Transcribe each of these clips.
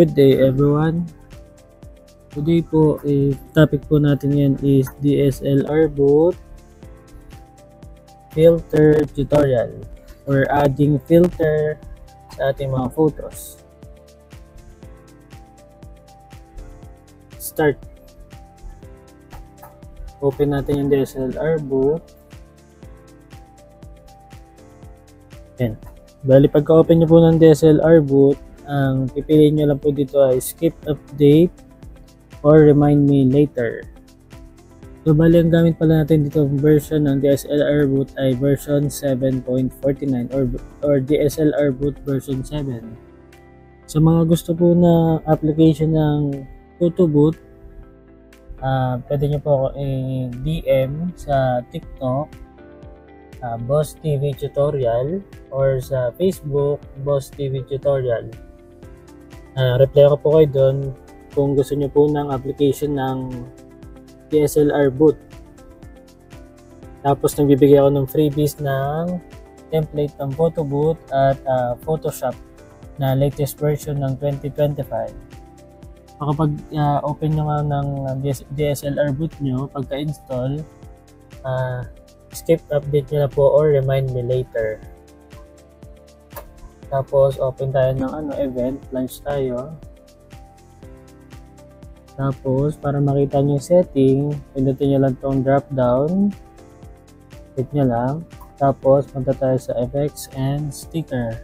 Good day everyone. Today po, topic po natin yan is DSLR boot filter tutorial or adding filter sa ating mga photos. Start. Open natin yung DSLR boot. Yan. Bali, pagka-open nyo po ng DSLR boot, ang pipiliin nyo lang po dito ay skip update or remind me later. So bali, ang gamit pala natin dito version ng DSLR boot ay version 7.49 or DSLR boot version 7. So mga gusto po na application ng photo boot, pwede nyo po ako i-DM sa TikTok, Boss TV Tutorial, or sa Facebook, Boss TV Tutorial. Reply ako po kayo doon kung gusto nyo po ng application ng DSLR boot. Tapos nagbibigay ako ng freebies ng template ng photo boot at Photoshop na latest version ng 2025. Kapag open nyo nga ng DSLR boot nyo, pagka-install, skip update nyo na po or remind me later. Tapos open tayo ng event, launch tayo. Tapos para makita nyo yung setting, pindutin nyo lang itong drop down. Hit nyo lang. Tapos punta tayo sa effects and sticker.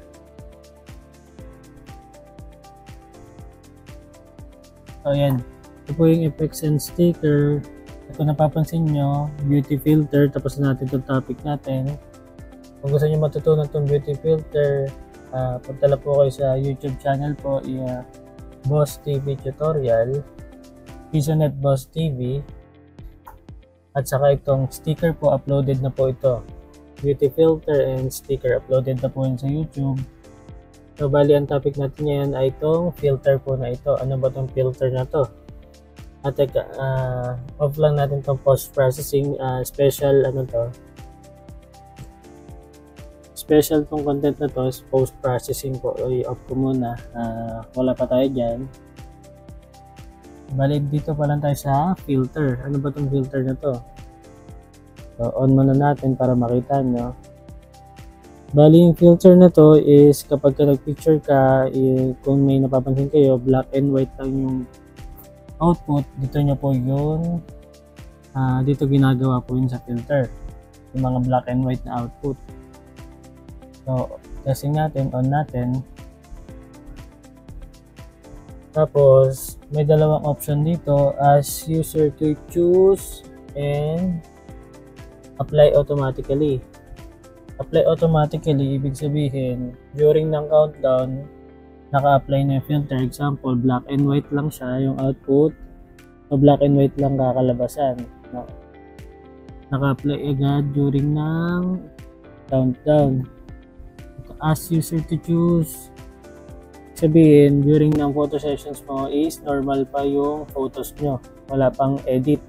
So yan, ito po yung effects and sticker. Kung napapansin nyo, beauty filter, tapos na natin itong topic natin. Kung gusto nyo matutunan itong beauty filter, punta lang po kayo sa YouTube channel po, Boss TV Tutorial, Pisonet Boss TV, at saka itong sticker po, uploaded na po ito. Beauty filter and sticker, uploaded na po yun sa YouTube. So bali, ang topic natin ngayon ay itong filter po na ito. Ano ba itong filter na to? At off lang natin itong post-processing, special special tong content na to is post-processing po. I-off ko muna, wala pa tayo dyan. Balik dito pa lang tayo sa filter. Ano ba tong filter na to? So on muna natin para makita nyo. Bali, yung filter na to is kapag nag-picture ka, kung may napapansin kayo, black and white lang yung output, dito nyo po yun, dito ginagawa po yun sa filter, yung mga black and white na output. So testing natin, on natin. Tapos may dalawang option dito, as user to choose and apply automatically. Apply automatically, ibig sabihin during ng countdown naka-apply na yung filter. Example, black and white lang siya yung output, so black and white lang kakalabasan. No? Naka-apply agad during ng countdown. As user to choose, sabihin during ng photo sessions mo is normal pa yung photos nyo, wala pang edit.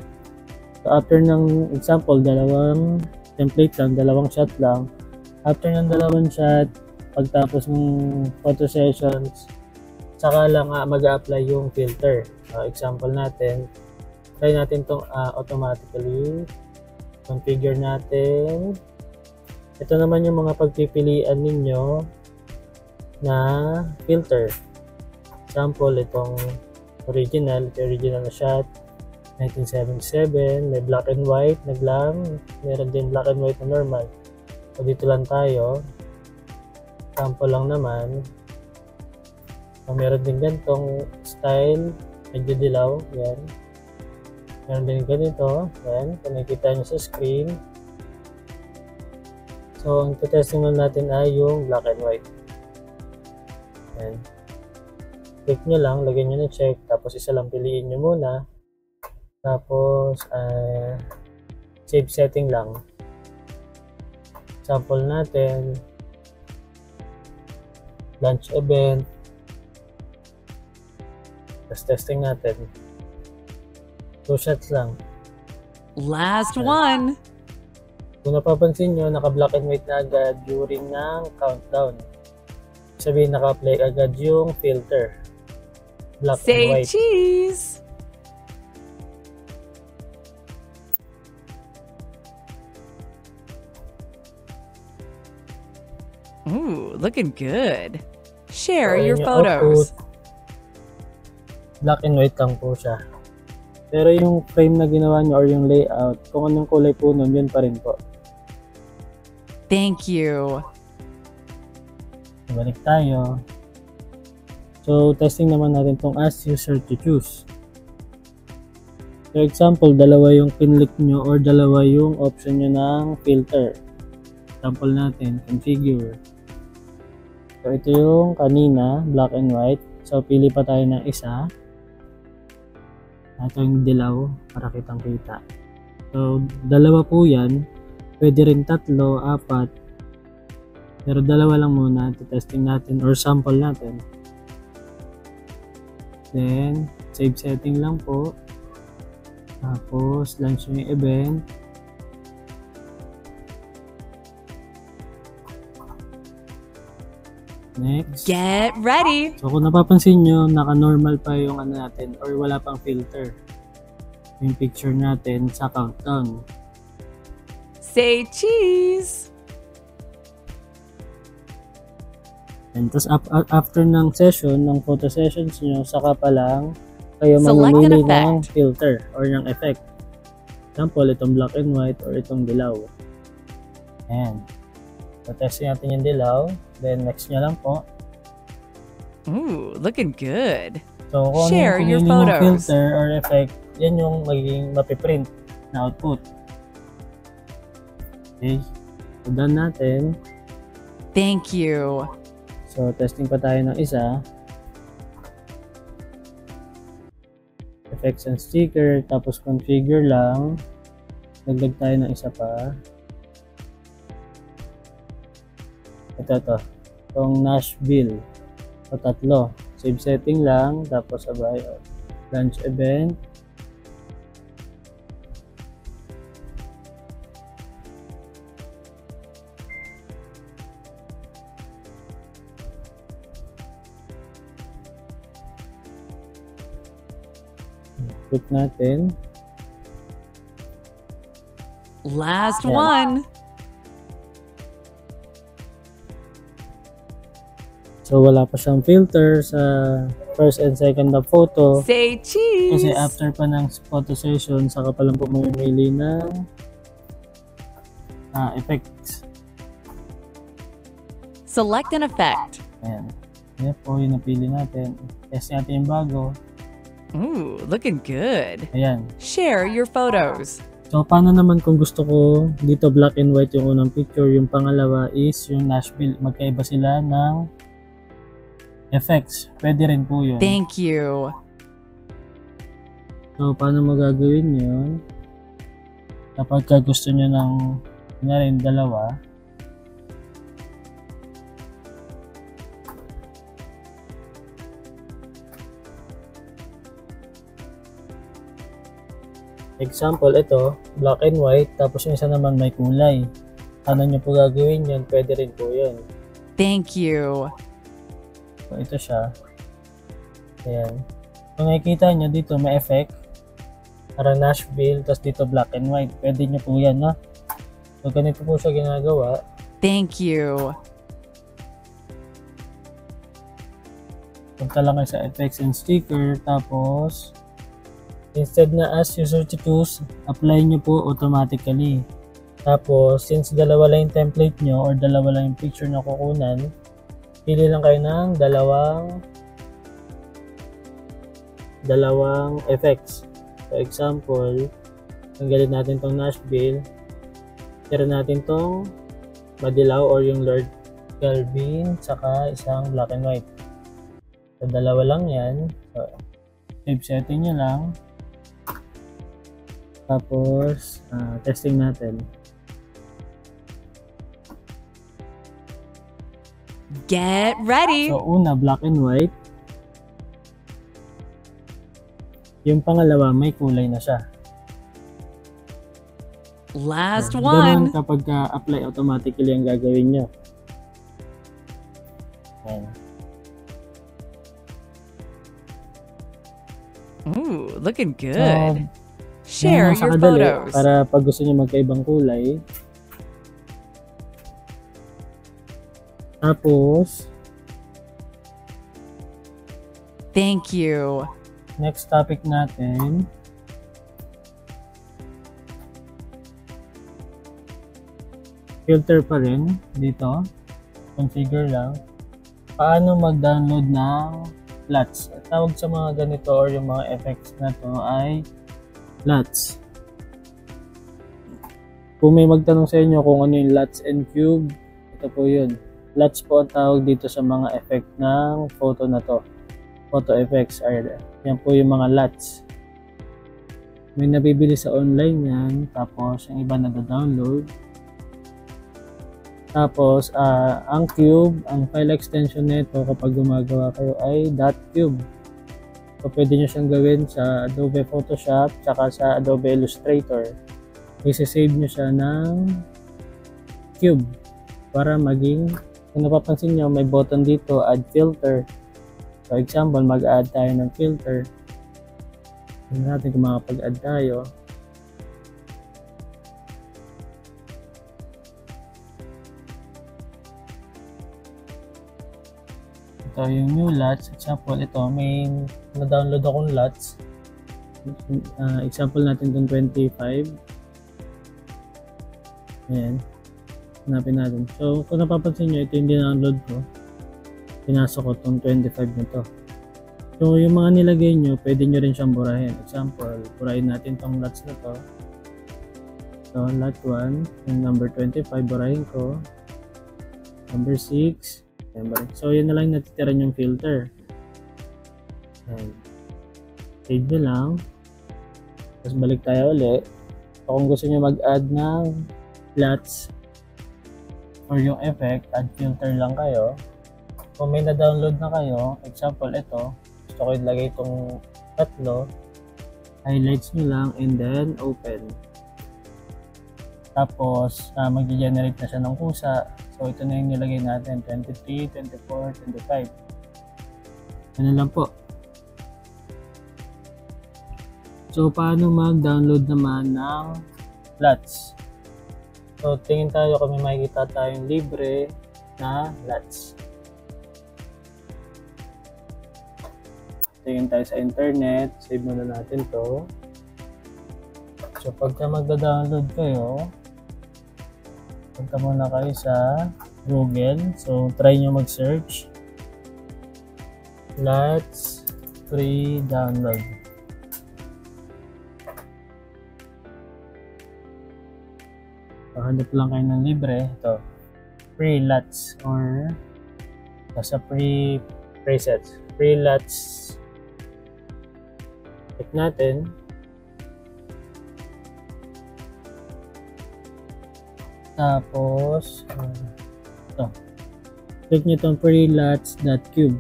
So after ng example, dalawang template lang, dalawang shot lang, after ng dalawang shot, pagtapos ng photo sessions, saka lang mag-a-apply yung filter. Example natin, try natin itong automatically, configure natin. Ito naman yung mga pagpipilian ninyo na filter. Example, itong original na shot, 1977, may black and white na glam, meron din black and white na normal. So dito lang tayo. Sample lang naman. So, meron din ganitong style, medyo dilaw, yan. Meron din ganito, yan, kung nakikita nyo sa screen. So ang testing natin ay yung black and white. Yan. Click nyo lang, lagyan nyo ng check, tapos isa lang piliin nyo muna. Tapos save setting lang. Sample natin, launch event. Tapos testing natin. 2 shots lang. Last one. Kung napapansin nyo, naka black and white na agad during ng countdown. Sabihin naka-apply agad yung filter. black and Say white. cheese. Ooh, looking good. Share So, your ayun yung photos. output. Black and white lang po siya. Pero yung frame na ginawa niyo or yung layout, kung anong kulay po nun, yun pa rin po. Thank you. Balik tayo. So, testing naman natin tong ask user to choose. For example, dalawa yung pinlik nyo or dalawa yung option nyo ng filter. Example natin, configure. So, ito yung kanina, black and white. So, pili pa tayo ng isa. Ito yung dilaw para kitang kita. So, dalawa po yan. Pwede rin tatlo, apat. Pero dalawa lang muna. Testing natin or sample natin. Then, save setting lang po. Tapos, launch yung event. Next. Get ready. So, kung napapansin nyo, naka-normal pa yung ano natin or wala pang filter. Yung picture natin sa countdown. Say cheese. And tapos after ng session, ng photo sessions nyo, saka pa lang kayo Select an mamimili effect. ng filter or ng effect. Example, itong black and white or itong dilaw. Ayan. So, testing natin yung dilaw. Then, next nyo lang po. Ooh, looking good. So, kung Share ano your yung pinili mong photos. filter or effect, yan yung magiging mapiprint na output. Okay. So, done natin. Thank you. So, testing pa tayo ng isa. Effects and sticker, tapos configure lang. Dagdag tayo ng isa pa. Ito. Itong Nashville. So, tatlo. Save setting lang, tapos abay, launch event. Click natin. Last Yan. one. So, wala pa siyang filter sa first and second na photo. Say cheese. Kasi after pa ng photo session, saka pa lang po mamimili ng effects. Select an effect. Ayan. Ayan po yung napili natin. Test natin yung bago. Ooh, looking good. Ayan. Share your photos. So, paano naman kung gusto ko dito black and white yung unang picture, yung pangalawa is yung Nashville. Magkaiba sila ng effects. Pwede rin po yun. Thank you. So, paano mo gagawin yun? Kapag ka gusto nyo ng na rin dalawa, example, ito, black and white, tapos yung isa naman may kulay. Paano nyo po gagawin yun? Pwede rin po yun. Thank you. So, ito siya. Ayan. Kung nakikita nyo dito, may effect. Parang Nashville, tapos dito black and white. Pwede nyo po yan, no? So, ganito po siya ginagawa. Thank you. Punta lang kayo sa effects and sticker, tapos instead na ask user to choose, apply nyo po automatically. Tapos, since dalawa lang yung template nyo or dalawa lang yung picture na kukunan, pili lang kayo ng dalawang effects. For example, tanggalin natin tong Nashville, tira natin tong madilaw or yung Lord Calvin, saka isang black and white. So, dalawa lang yan. So, save setting nyo lang. Tapos, testing natin. Get ready. So, una, black and white. Yung pangalawa, may kulay na siya. Last Ganun one. kapag apply automatically ang gagawin nyo. Ayan. Ooh, looking So, good. yan Share lang sa your kadali photos. para pag gusto niyo magkaibang kulay. Tapos, Thank you. next topic natin, filter pa rin dito. Configure lang. Paano mag-download ng LUTs? Tawag sa mga ganito or yung mga effects na to ay LUTs. Kung may magtanong sa inyo kung ano yung LUTs and Cube, ito po yun. LUTs po ang tawag dito sa mga effect ng photo na to. Photo effects are, yan po yung mga LUTs. May nabibili sa online yan, tapos yung iba na-download. Tapos, ang Cube, ang file extension nito kapag gumagawa kayo ay .cube. So, pwede nyo siyang gawin sa Adobe Photoshop, tsaka sa Adobe Illustrator. I-save nyo siya ng Cube para maging, kung napapansin nyo, may button dito, Add Filter. So, example, mag-add tayo ng filter. Tignan natin kung makapag-add tayo. Ito yung new LUTs. Example, ito, may na-download akong LUTs. Example natin itong 25. Ayan. Hanapin natin. So, kung napapansin nyo, ito yung download ko. Pinasok ko itong 25 na to. So, yung mga nilagay nyo, pwede nyo rin siyang burahin. Example, burahin natin itong LUTs na to. So, LUT 1, yung number 25, burahin ko. Number 6, so, yun na lang natitira yung filter. Ayan. Save nyo lang. Tapos balik tayo ulit. So, kung gusto nyo mag-add ng LUTs or yung effect, add filter lang kayo. Kung may na-download na kayo, example ito, gusto ko ilagay itong tatlo, highlights nyo lang and then open. Tapos, mag-generate na siya ng kusa. So, ito na yung nilagay natin, 23, 24, 25. Ano lang po. So, paano mag-download naman ng LUTs? So, tingin tayo kung may makikita tayong libre na LUTs. Tingin tayo sa internet, save muna natin to. So, pagka magda-download kayo, punta muna kayo sa Google. So, try nyo mag-search. LUTs free download. So, hanap lang kayo ng libre. Ito. Free LUTs or sa free presets. Free LUTs. Click natin. Tapos, ito. Click nyo itong freeluts.cube.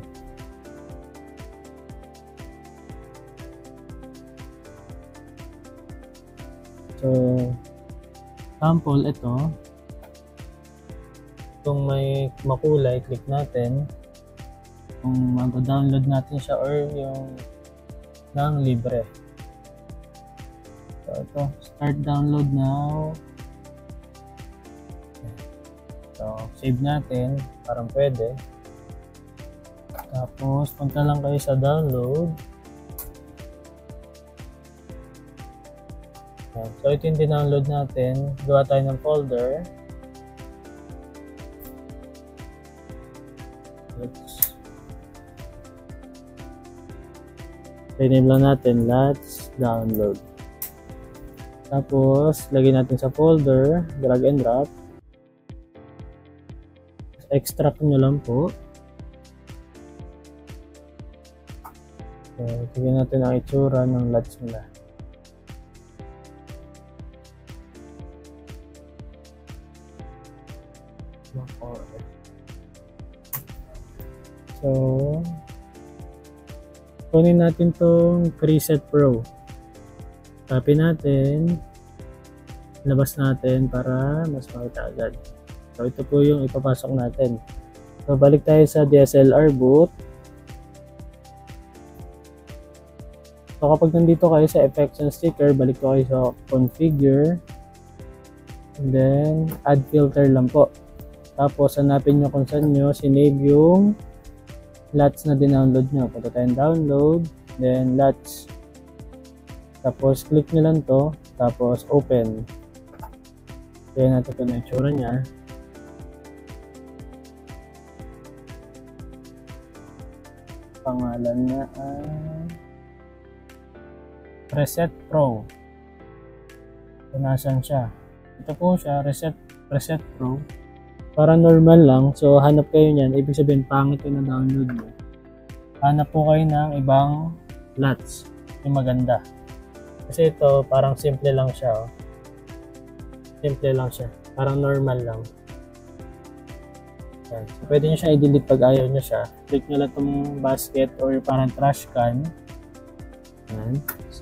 So, sample ito. Kung may makulay, click natin. Kung mag-download natin siya or yung ng libre. So, ito. Start download now. So, save natin. Parang pwede. Tapos, punta lang kayo sa download. So, ito yung dinownload natin. Gawa tayo ng folder. Let's enable natin. Let's download. Tapos, lagyan natin sa folder. Drag and drop. Extract nyo lang po. So, tignan natin ang itsura ng LUTs nila. So, kunin natin tong Preset Pro. Copy natin. Labas natin para mas makita agad. So, ito po yung ipapasok natin. So, balik tayo sa DSLR boot. So kapag nandito kayo sa effects and sticker, balik ko kayo sa configure. And then add filter lang po. Tapos hanapin nyo kung saan nyo sinave yung LUTs na dinownload nyo. Punta tayong download, then LUTs. Tapos click nyo lang to, tapos open. Kaya natin ito na itsura niya. Pangalan niya ay Reset Pro. So, nasan siya? Ito po siya, Reset Pro. Para normal lang. So, hanap kayo niyan. Ibig sabihin, pangit yung na-download mo. Hanap po kayo ng ibang LUTs. Yung maganda. Kasi ito, parang simple lang siya. Oh. Simple lang siya. Parang normal lang. Yan. So, pwede nyo siya i-delete pag ayaw nyo siya. Click nyo lang itong basket or parang trash can. Yan.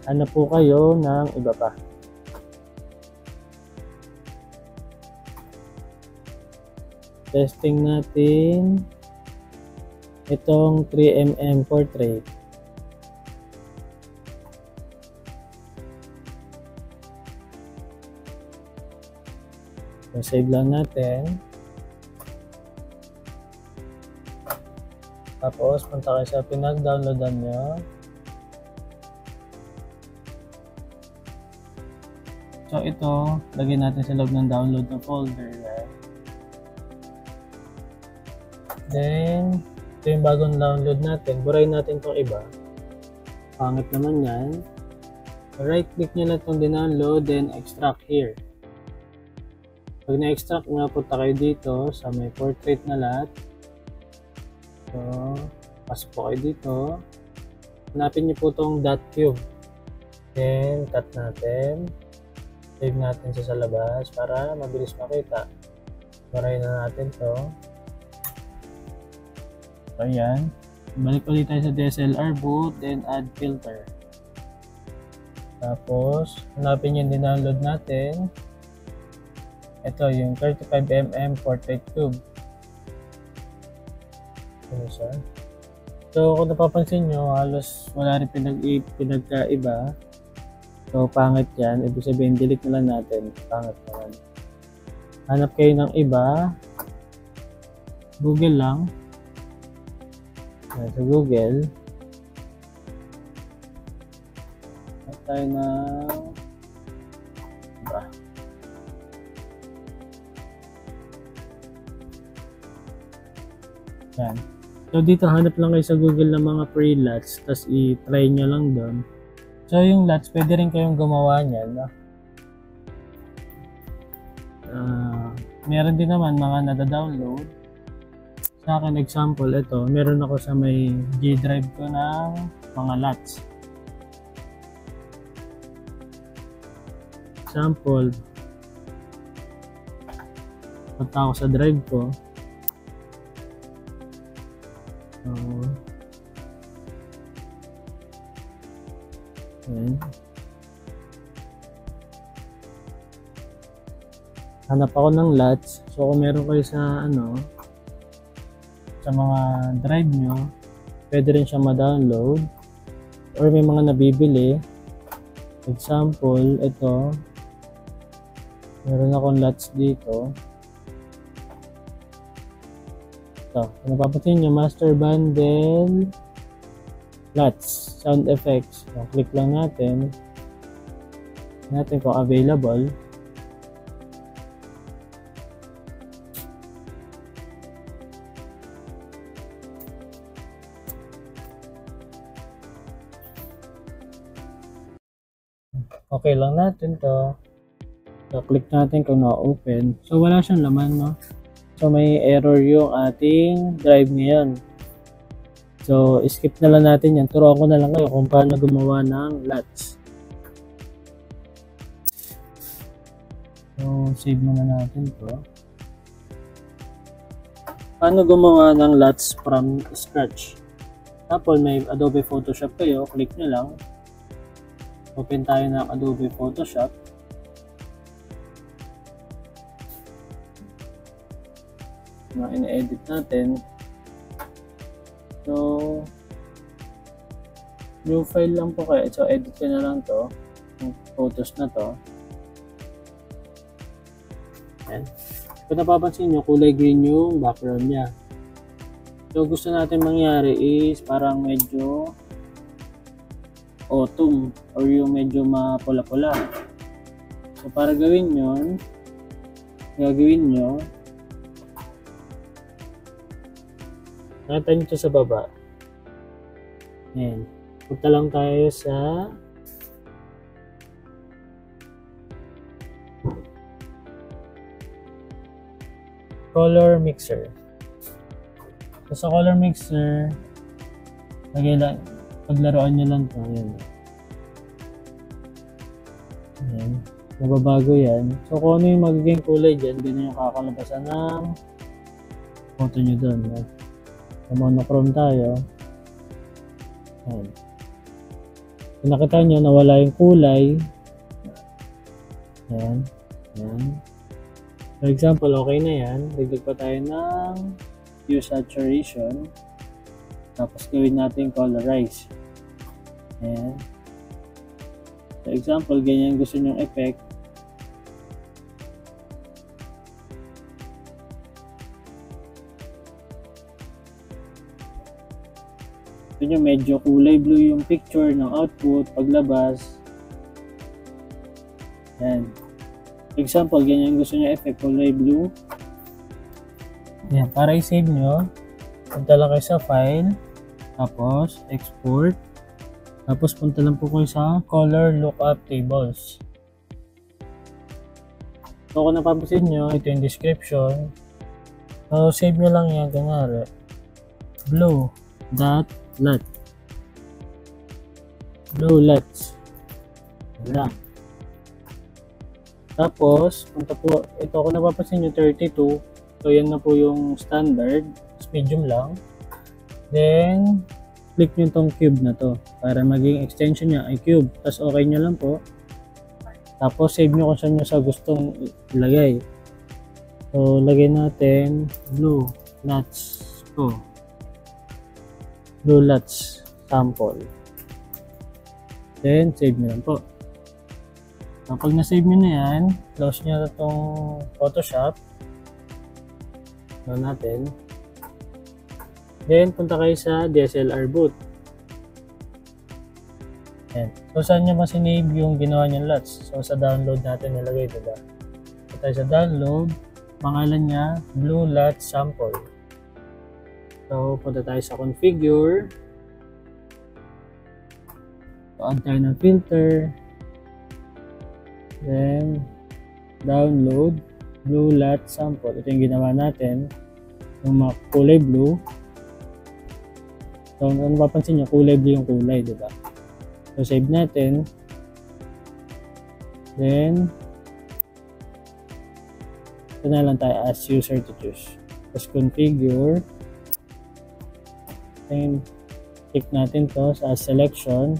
Hanap po kayo ng iba pa. Testing natin itong 3mm portrait. So, save lang natin. Tapos, punta kayo sa pinag-downloadan nyo. So, ito, lagyan natin sa loob ng download na folder. Right? Then, ito yung bagong download natin. Burayin natin itong iba. Pangit naman yan. Right-click nyo lang itong dinownload, then extract here. Pag na-extract nga, punta kayo dito sa may portrait na LUT. So, pasok po kayo dito. Hanapin nyo po itong .cube. Then, cut natin. Save natin siya sa labas para mabilis makita. Parayin na natin to. So, ayan. Balik ulit tayo sa DSLR boot, then add filter. Tapos, hanapin yung dinownload natin. Ito, yung 35mm portrait tube. Ano siya? So, kung napapansin nyo, halos wala rin pinagkaiba. So, pangit yan. Ibig sabihin, delete na lang natin. Pangit naman. Hanap kayo ng iba. Google lang. Sa Google. Hanap tayo ng iba. Yan. So, dito hanap lang kayo sa Google ng mga free LUTs. Tapos, i-try nyo lang doon. So, yung LUTs, pwede rin kayong gumawa niyan. Meron din naman mga nada-download. Sa akin, example, ito. Meron ako sa may G drive ko ng mga LUTs. Example, punta ako sa drive ko. So, ayan. Hanap ako ng LUTs. So, kung meron kayo sa sa mga drive nyo, pwede rin siya ma-download or may mga nabibili. Example, ito. Meron akong LUTs dito. Ito. Kung napapansin nyo, Master Bundle LUTs, sound effects. So, click lang natin. Natin kung available. Okay lang natin to. So, click natin kung na-open. So, wala siyang laman, no? So, may error yung ating drive ngayon. So, skip na lang natin yan. Turuan ko na lang kayo kung paano gumawa ng LUTs. So, save muna natin to. Paano gumawa ng LUTs from scratch? Tapos, may Adobe Photoshop kayo. Click nyo lang. Open tayo ng Adobe Photoshop. Na ina-edit natin. So, New file lang po kayo. So, edit ko na lang to. Yung photos na to. Ayan. Kung napapansin nyo, kulay green yung background niya. So, gusto natin mangyari is parang medyo autumn or yung medyo mapula-pula. So, para gawin yun, gagawin nyo, nakita nyo ito sa baba. Ayan. Punta lang tayo sa color mixer. So, sa color mixer, lagay lang, paglaruan nyo lang ito. Ayan. Ayan. Nababago yan. So, kung ano yung magiging kulay dyan, ganyan yung kakalabasan ng photo nyo doon. So, monochrome tayo. Ayan. Kung nakita nyo, nawala yung kulay. Ayan. Ayan. For example, okay na yan. Dagdag pa tayo ng hue saturation. Tapos gawin natin colorize. Ayan. For example, ganyan gusto nyong effect. Gusto nyo medyo kulay blue yung picture ng output paglabas. Ayan. For example, ganyan gusto nyo effect, kulay blue. Ayan. Para i-save nyo, punta lang kayo sa file. Tapos, export. Tapos, punta lang po kayo sa color lookup tables. So, kung napapansin nyo, ito yung description. So, save nyo lang yan. Ganyan. Blue.lat. Blue LUTs. Wala. Tapos, punta po, ito kung napapansin nyo, 32. So, yan na po yung standard. Medium lang. Then, click nyo tong cube na to para maging extension niya ay cube. Tapos, okay nyo lang po. Tapos, save nyo kung saan nyo sa gustong ilagay. So, lagay natin blue LUTs ko. Blue LUTs sample. Then, save nyo lang po. Kapag na-save nyo na yan, close nyo na itong Photoshop. Doon natin. Then, punta kayo sa DSLR boot. Ayan. So, saan nyo ba sinave yung ginawa nyo LUTs? So, sa download natin nilagay, diba? So, tayo sa download. Pangalan niya, Blue LUTs Sample. So, punta tayo sa configure. So, add tayo ng filter. Then, download Blue LUTs Sample. Ito yung ginawa natin. Yung mga kulay blue. So, kung napapansin nyo, kulay blue yung kulay, diba? So, save natin. Then, ito na lang tayo as user to choose. Tapos, configure. Then, click natin to sa selection.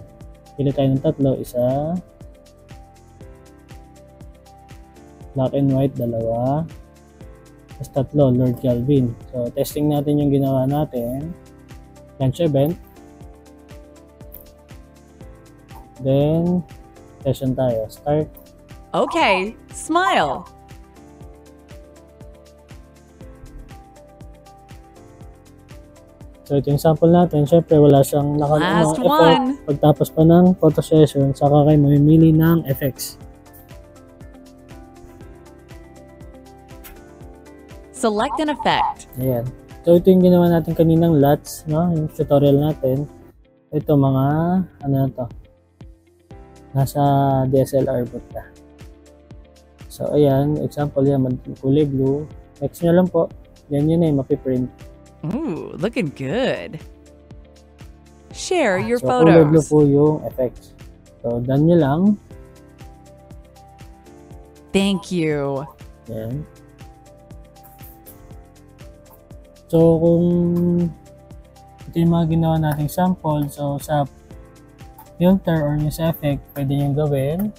Pili tayo ng tatlo. Isa. Black and white, dalawa. Tapos tatlo, Lord Calvin. So, testing natin yung ginawa natin. Launch event. Then, session tayo. Start. Okay, smile. So, ito yung sample natin. Siyempre, wala siyang Last effect. one. Pagtapos pa ng photo session, saka kayo mamimili ng effects. Select an effect. Ayan. So, ito yung ginawa natin kaninang LUTs, no? Yung tutorial natin. Ito, mga, ano na to? Nasa DSLR boot na. So, ayan. Example yan, kulay blue. Next nyo lang po. Yan yun na yung mapiprint. Ooh, looking good. Share your So, kulay blue photos. po yung effects. So, done nyo lang. Thank you. Ayan. So, kung ito yung mga ginawa nating sample, so sa filter or yung sa effect, pwede nyo gawin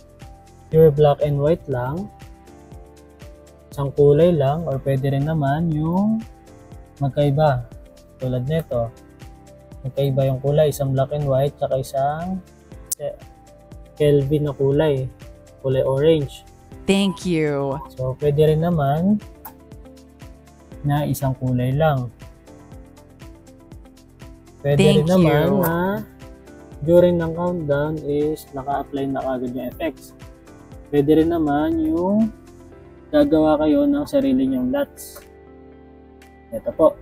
pure black and white lang, isang kulay lang, or pwede rin naman yung magkaiba, tulad nito. magkaiba yung kulay, isang black and white tsaka isang Kelvin na kulay orange. Thank you. So pwede rin naman na isang kulay lang. Pwede rin Thank naman you. na during ng countdown is naka-apply na kagad yung effects. Pwede rin naman yung gagawa kayo ng sarili nyong LUTs. Ito po.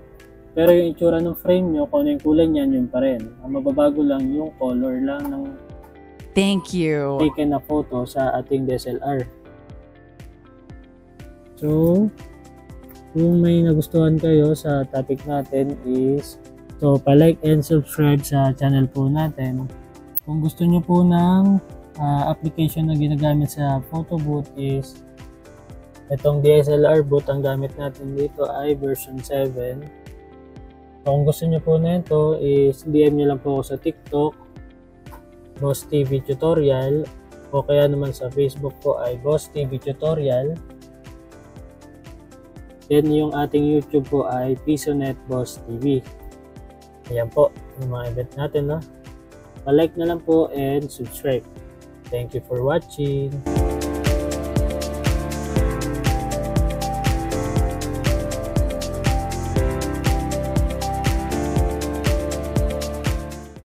Pero yung itsura ng frame nyo, kung ano yung kulay niyan, yun pa rin. Ang mababago lang yung color lang ng Thank you. taken na photo sa ating DSLR. So, kung may nagustuhan kayo sa topic natin is, so pa-like and subscribe sa channel po natin. Kung gusto nyo po ng application na ginagamit sa photo booth is, itong DSLR booth ang gamit natin dito ay version 7. So, kung gusto nyo po na ito is DM nyo lang po ako sa TikTok, Boss TV Tutorial, o kaya naman sa Facebook po ay Boss TV Tutorial. Then yung ating YouTube po ay Pisonet Boss TV. Ayan po yung mga event natin, no? Pa-like na lang po and subscribe. Thank you for watching.